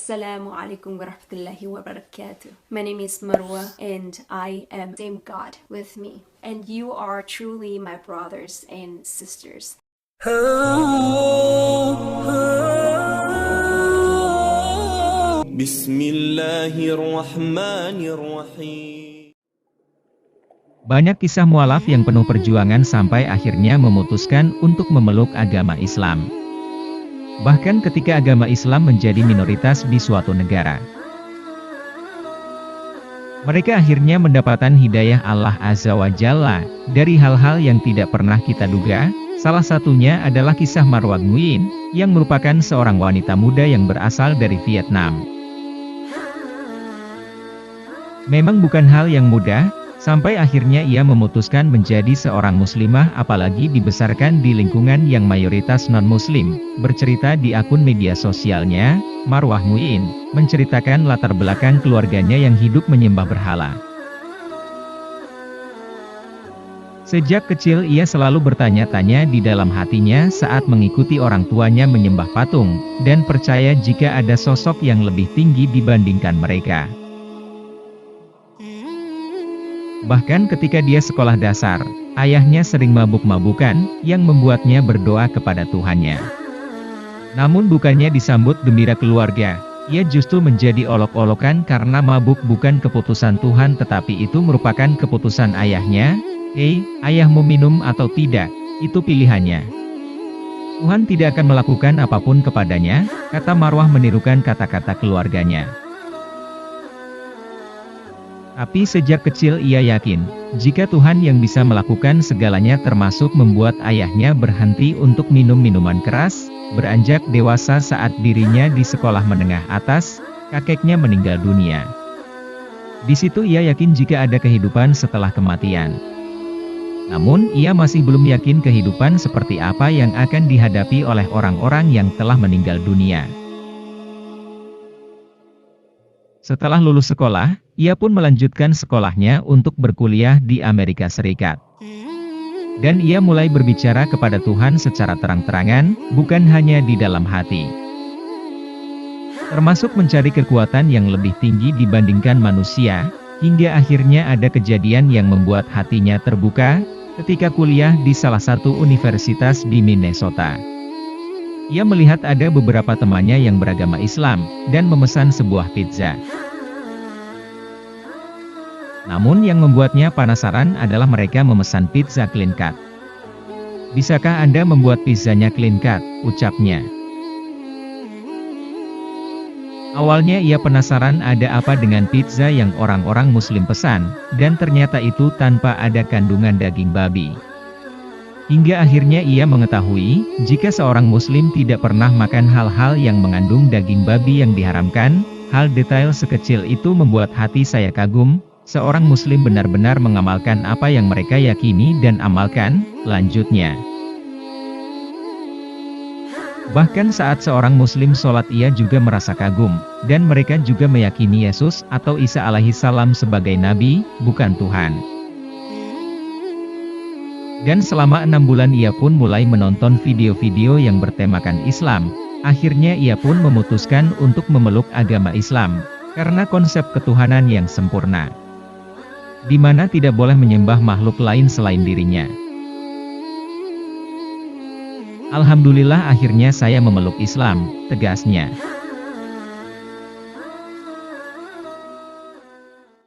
Assalamu alaikum warahmatullahi wabarakatuh. My name is Marwa and I am same God with me. And you are truly my brothers and sisters. Bismillahirrahmanirrahim. Banyak kisah mualaf yang penuh perjuangan sampai akhirnya memutuskan untuk memeluk agama Islam. Bahkan ketika agama Islam menjadi minoritas di suatu negara. Mereka akhirnya mendapatkan hidayah Allah Azza wa Jalla dari hal-hal yang tidak pernah kita duga. Salah satunya adalah kisah Marwa Nguyen, yang merupakan seorang wanita muda yang berasal dari Vietnam. Memang bukan hal yang mudah, sampai akhirnya ia memutuskan menjadi seorang muslimah apalagi dibesarkan di lingkungan yang mayoritas non-muslim. Bercerita di akun media sosialnya, Marwa Nguyen menceritakan latar belakang keluarganya yang hidup menyembah berhala. Sejak kecil ia selalu bertanya-tanya di dalam hatinya saat mengikuti orang tuanya menyembah patung, dan percaya jika ada sosok yang lebih tinggi dibandingkan mereka. Bahkan ketika dia sekolah dasar, ayahnya sering mabuk-mabukan, yang membuatnya berdoa kepada Tuhannya. Namun bukannya disambut gembira keluarga, ia justru menjadi olok-olokan karena mabuk bukan keputusan Tuhan tetapi itu merupakan keputusan ayahnya. Hei, ayahmu minum atau tidak, itu pilihannya. Tuhan tidak akan melakukan apapun kepadanya, kata Marwah menirukan kata-kata keluarganya. Tapi sejak kecil ia yakin, jika Tuhan yang bisa melakukan segalanya termasuk membuat ayahnya berhenti untuk minum minuman keras. Beranjak dewasa saat dirinya di sekolah menengah atas, kakeknya meninggal dunia. Di situ ia yakin jika ada kehidupan setelah kematian. Namun ia masih belum yakin kehidupan seperti apa yang akan dihadapi oleh orang-orang yang telah meninggal dunia. Setelah lulus sekolah, ia pun melanjutkan sekolahnya untuk berkuliah di Amerika Serikat. Dan ia mulai berbicara kepada Tuhan secara terang-terangan, bukan hanya di dalam hati. Termasuk mencari kekuatan yang lebih tinggi dibandingkan manusia, hingga akhirnya ada kejadian yang membuat hatinya terbuka, ketika kuliah di salah satu universitas di Minnesota. Ia melihat ada beberapa temannya yang beragama Islam, dan memesan sebuah pizza. Namun yang membuatnya penasaran adalah mereka memesan pizza clean cut. Bisakah Anda membuat pizzanya clean cut, ucapnya. Awalnya ia penasaran ada apa dengan pizza yang orang-orang muslim pesan, dan ternyata itu tanpa ada kandungan daging babi. Hingga akhirnya ia mengetahui, jika seorang muslim tidak pernah makan hal-hal yang mengandung daging babi yang diharamkan, hal detail sekecil itu membuat hati saya kagum. Seorang muslim benar-benar mengamalkan apa yang mereka yakini dan amalkan, lanjutnya. Bahkan saat seorang muslim sholat ia juga merasa kagum, dan mereka juga meyakini Yesus atau Isa alaihissalam sebagai nabi, bukan Tuhan. Dan selama 6 bulan ia pun mulai menonton video-video yang bertemakan Islam. Akhirnya ia pun memutuskan untuk memeluk agama Islam, karena konsep ketuhanan yang sempurna, di mana tidak boleh menyembah makhluk lain selain dirinya. Alhamdulillah akhirnya saya memeluk Islam, tegasnya.